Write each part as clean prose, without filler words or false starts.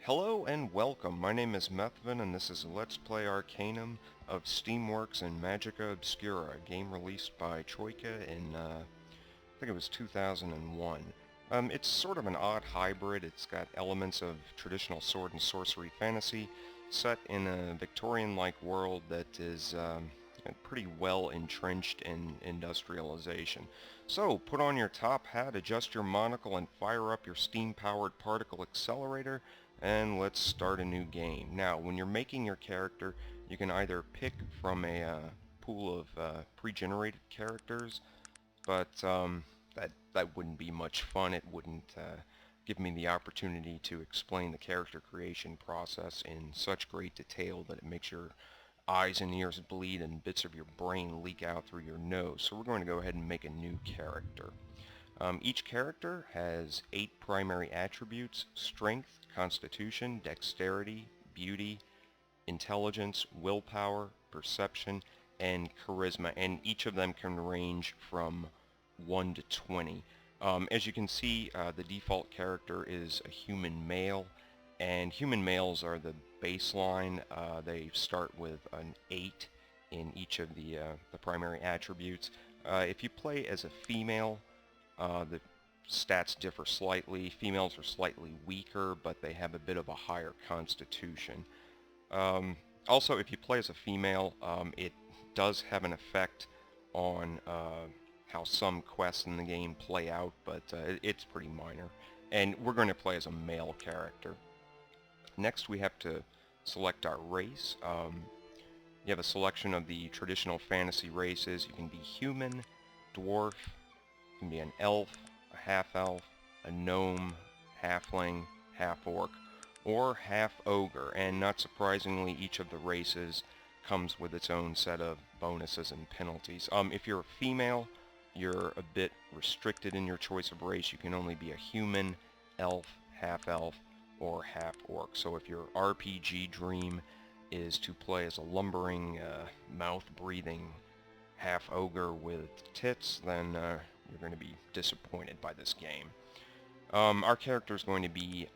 Hello and welcome. My name is Methvin and this is Let's Play Arcanum of Steamworks and Magick Obscura, a game released by Troika in, I think it was 2001. It's sort of an odd hybrid. It's got elements of traditional sword and sorcery fantasy set in a Victorian-like world that is pretty well entrenched in industrialization. So, put on your top hat, adjust your monocle, and fire up your steam-powered particle accelerator, and let's start a new game. Now, when you're making your character, you can either pick from a pool of pre-generated characters, but that wouldn't be much fun. It wouldn't give me the opportunity to explain the character creation process in such great detail that it makes your eyes and ears bleed and bits of your brain leak out through your nose. So we're going to go ahead and make a new character. Each character has 8 primary attributes: strength, constitution, dexterity, beauty, intelligence, willpower, perception, and charisma, and each of them can range from 1 to 20. As you can see, the default character is a human male, and human males are the baseline. They start with an 8 in each of the primary attributes. If you play as a female, the stats differ slightly. Females are slightly weaker, but they have a bit of a higher constitution. Also, if you play as a female, it does have an effect on how some quests in the game play out, but it's pretty minor. And we're going to play as a male character. Next, we have to select our race. You have a selection of the traditional fantasy races. You can be human, dwarf, you can be an elf, a half-elf, a gnome, halfling, half-orc, or half-ogre, and not surprisingly, each of the races comes with its own set of bonuses and penalties. If you're a female, you're a bit restricted in your choice of race. You can only be a human, elf, half-elf, or half-orc. So if your RPG dream is to play as a lumbering, mouth-breathing half-ogre with tits, then you're going to be disappointed by this game. Our character is going to be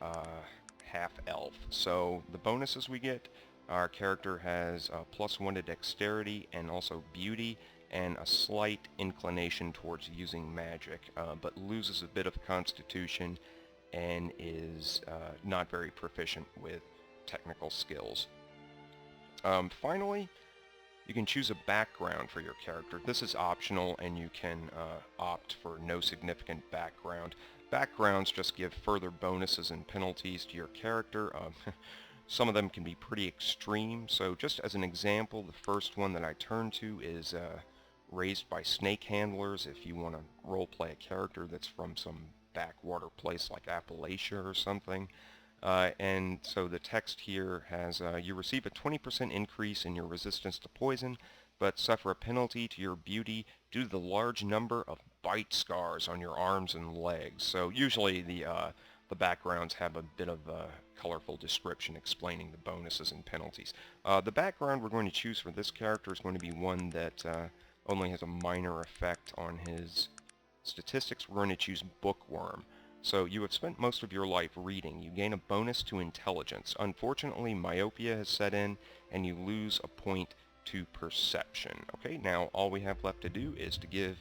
half-elf. So the bonuses we get, our character has +1 to dexterity and also beauty, and a slight inclination towards using magic, but loses a bit of constitution and is not very proficient with technical skills. Finally, you can choose a background for your character. This is optional, and you can opt for no significant background. Backgrounds just give further bonuses and penalties to your character. Some of them can be pretty extreme. So just as an example, the first one that I turn to is raised by snake handlers. If you want to roleplay a character that's from some backwater place like Appalachia or something. And so the text here has, you receive a 20% increase in your resistance to poison, but suffer a penalty to your beauty due to the large number of bite scars on your arms and legs. So usually the backgrounds have a bit of a colorful description explaining the bonuses and penalties. The background we're going to choose for this character is going to be one that only has a minor effect on his statistics. We're going to choose Bookworm. So you have spent most of your life reading. You gain a bonus to intelligence. Unfortunately, myopia has set in, and you lose a point to perception. Okay, now all we have left to do is to give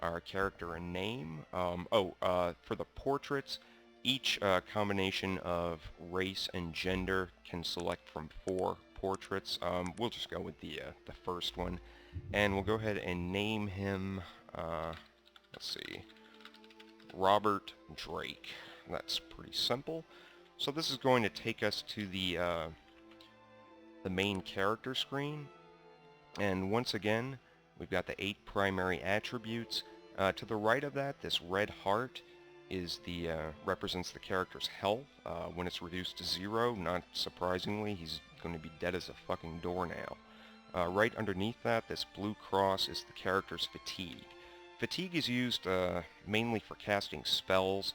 our character a name. For the portraits, each combination of race and gender can select from 4 portraits. We'll just go with the first one, and we'll go ahead and name him, let's see, Robert Drake. That's pretty simple. So this is going to take us to the main character screen, and once again we've got the 8 primary attributes. To the right of that, this red heart is the represents the character's health. When it's reduced to 0, not surprisingly, he's going to be dead as a fucking doornail. Right underneath that, this blue cross is the character's fatigue. Fatigue is used mainly for casting spells.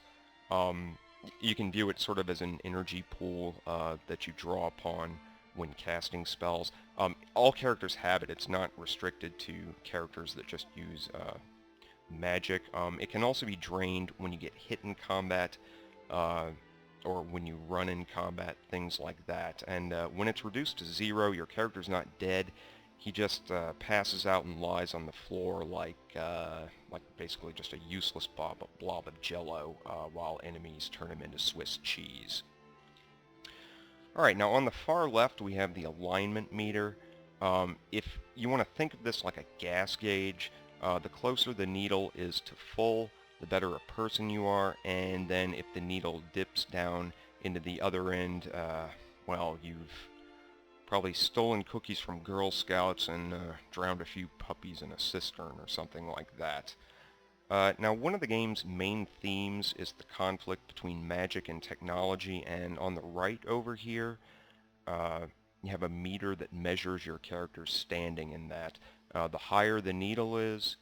You can view it sort of as an energy pool that you draw upon when casting spells. All characters have it. It's not restricted to characters that just use magic. It can also be drained when you get hit in combat or when you run in combat, things like that. And when it's reduced to 0, your character's not dead. He just passes out and lies on the floor like basically just a useless blob of jello while enemies turn him into Swiss cheese. Alright, now on the far left we have the alignment meter. If you want to think of this like a gas gauge, the closer the needle is to full, the better a person you are, and then if the needle dips down into the other end, well, you've probably stolen cookies from Girl Scouts and drowned a few puppies in a cistern or something like that. Now, one of the game's main themes is the conflict between magic and technology, and on the right over here, you have a meter that measures your character's standing in that. The higher the needle is,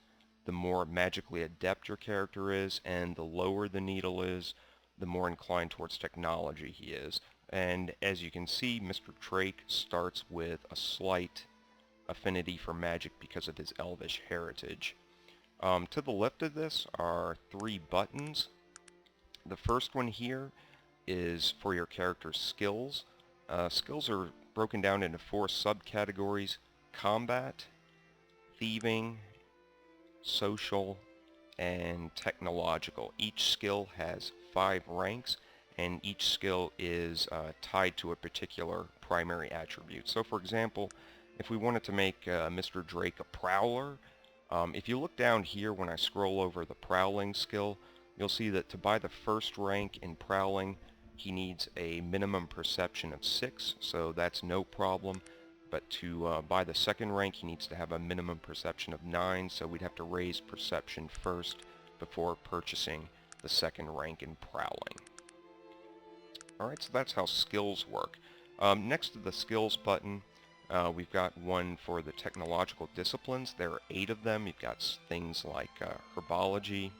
the more magically adept your character is, and the lower the needle is, the more inclined towards technology he is. And as you can see, Mr. Drake starts with a slight affinity for magic because of his elvish heritage. To the left of this are 3 buttons. The first one here is for your character's skills. Skills are broken down into 4 subcategories: combat, thieving, social, and technological. Each skill has 5 ranks, and each skill is tied to a particular primary attribute. So for example, if we wanted to make Mr. Drake a prowler, if you look down here when I scroll over the prowling skill, you'll see that to buy the first rank in prowling, he needs a minimum perception of 6, so that's no problem. But to buy the second rank, he needs to have a minimum perception of 9, so we'd have to raise perception first before purchasing the second rank in prowling. Alright, so that's how skills work. Next to the skills button, we've got one for the technological disciplines. There are 8 of them. You've got things like herbology,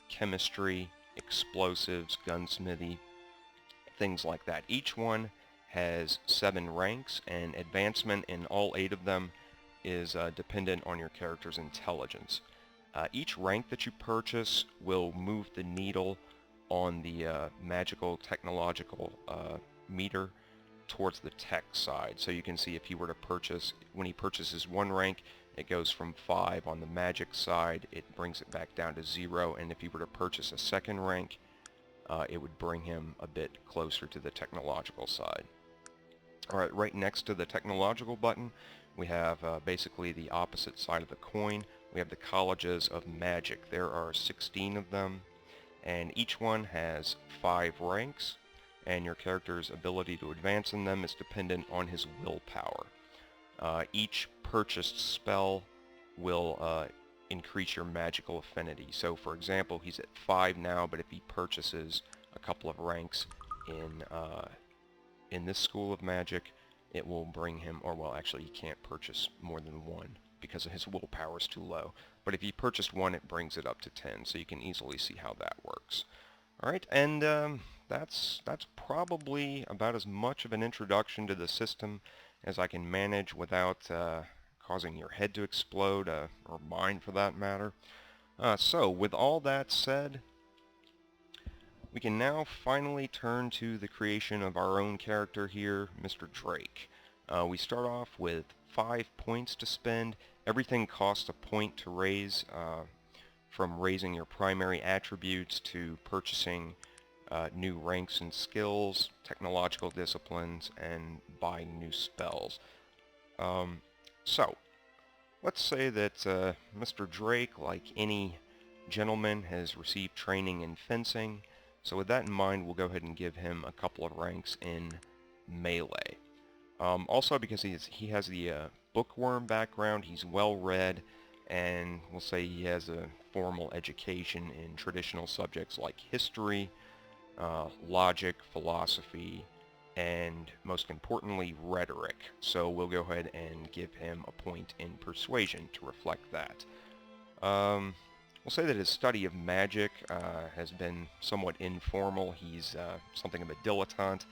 chemistry, explosives, gunsmithy, things like that. Each one has 7 ranks, and advancement in all 8 of them is dependent on your character's intelligence. Each rank that you purchase will move the needle on the magical technological meter towards the tech side. So you can see if he were to purchase, when he purchases 1 rank, it goes from 5 on the magic side, it brings it back down to 0, and if he were to purchase a second rank, it would bring him a bit closer to the technological side. Alright, right next to the technological button, we have basically the opposite side of the coin. We have the colleges of magic. There are 16 of them, and each one has 5 ranks, and your character's ability to advance in them is dependent on his willpower. Each purchased spell will increase your magical affinity. So for example, he's at 5 now, but if he purchases a couple of ranks in this school of magic, it will bring him, or well, actually he can't purchase more than 1 because his willpower is too low. But if he purchased 1, it brings it up to 10, so you can easily see how that works. Alright, and that's probably about as much of an introduction to the system as I can manage without causing your head to explode, or mine for that matter. So, with all that said, we can now finally turn to the creation of our own character here, Mr. Drake. We start off with 5 points to spend. Everything costs a point to raise, from raising your primary attributes to purchasing new ranks and skills, technological disciplines, and buying new spells. So, let's say that Mr. Drake, like any gentleman, has received training in fencing. So with that in mind, we'll go ahead and give him a couple of ranks in melee. Also, because he has the bookworm background, he's well read, and we'll say he has a formal education in traditional subjects like history, logic, philosophy, and most importantly, rhetoric. So we'll go ahead and give him a point in persuasion to reflect that. We'll say that his study of magic has been somewhat informal. He's something of a dilettante,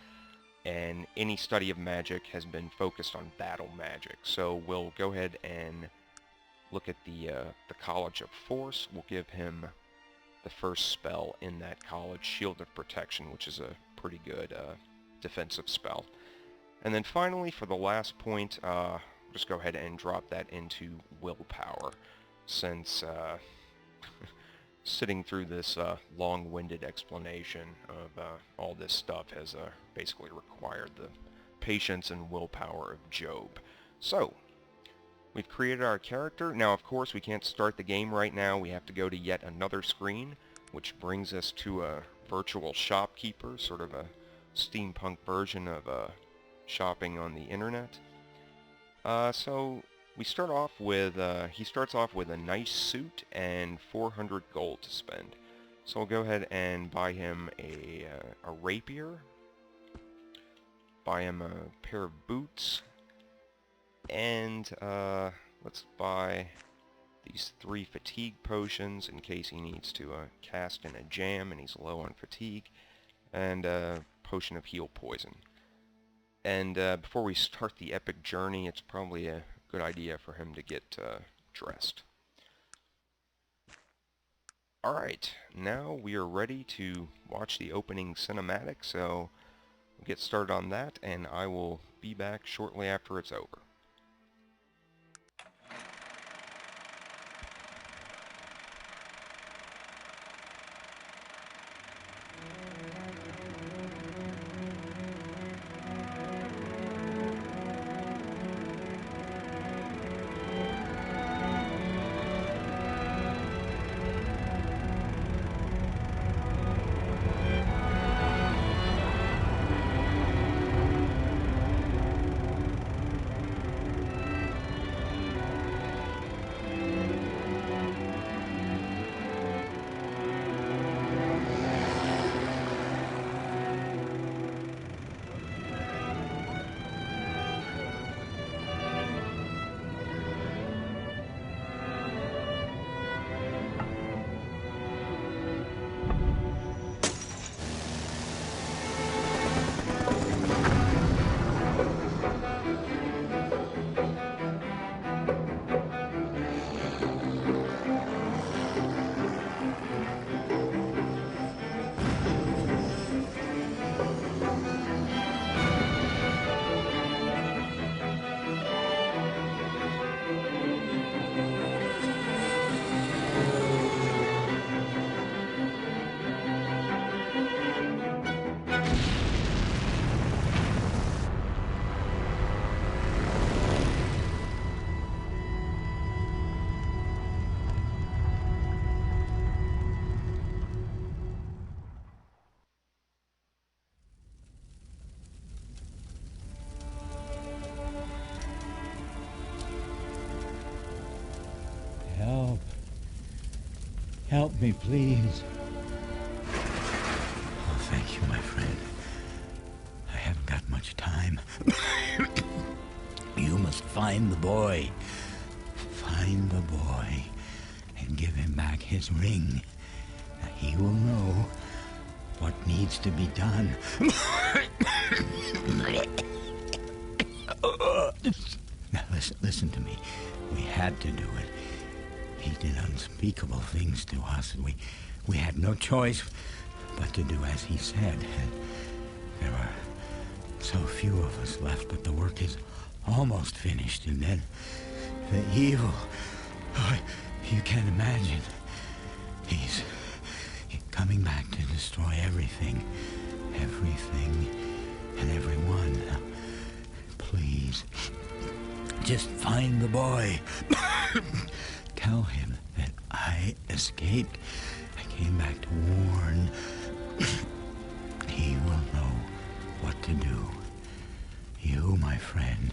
and any study of magic has been focused on battle magic. So we'll go ahead and look at the College of Force. We'll give him the first spell in that college, Shield of Protection, which is a pretty good defensive spell. And then finally, for the last point, just go ahead and drop that into willpower, since sitting through this long-winded explanation of all this stuff has basically required the patience and willpower of Job. So, we've created our character. Now, of course, we can't start the game right now. We have to go to yet another screen, which brings us to a virtual shopkeeper, sort of a steampunk version of shopping on the internet. So we start off with, he starts off with a nice suit and 400 gold to spend. So I'll go ahead and buy him a rapier, buy him a pair of boots, and let's buy these 3 fatigue potions in case he needs to cast in a jam and he's low on fatigue, and a potion of heal poison. And before we start the epic journey, it's probably a good idea for him to get dressed. Alright, now we are ready to watch the opening cinematic, so we'll get started on that, and I will be back shortly after it's over. Help. Help me, please. Oh, thank you, my friend. I haven't got much time. You must find the boy. Find the boy and give him back his ring. Now, he will know what needs to be done. Now, listen to me. We had to do it. He did unspeakable things to us, and we had no choice but to do as he said. There were so few of us left, but the work is almost finished, and then the evil, you can't imagine. He's coming back to destroy everything and everyone. Now, please, just find the boy. Tell him that I escaped. I came back to warn. He will know what to do. You, my friend,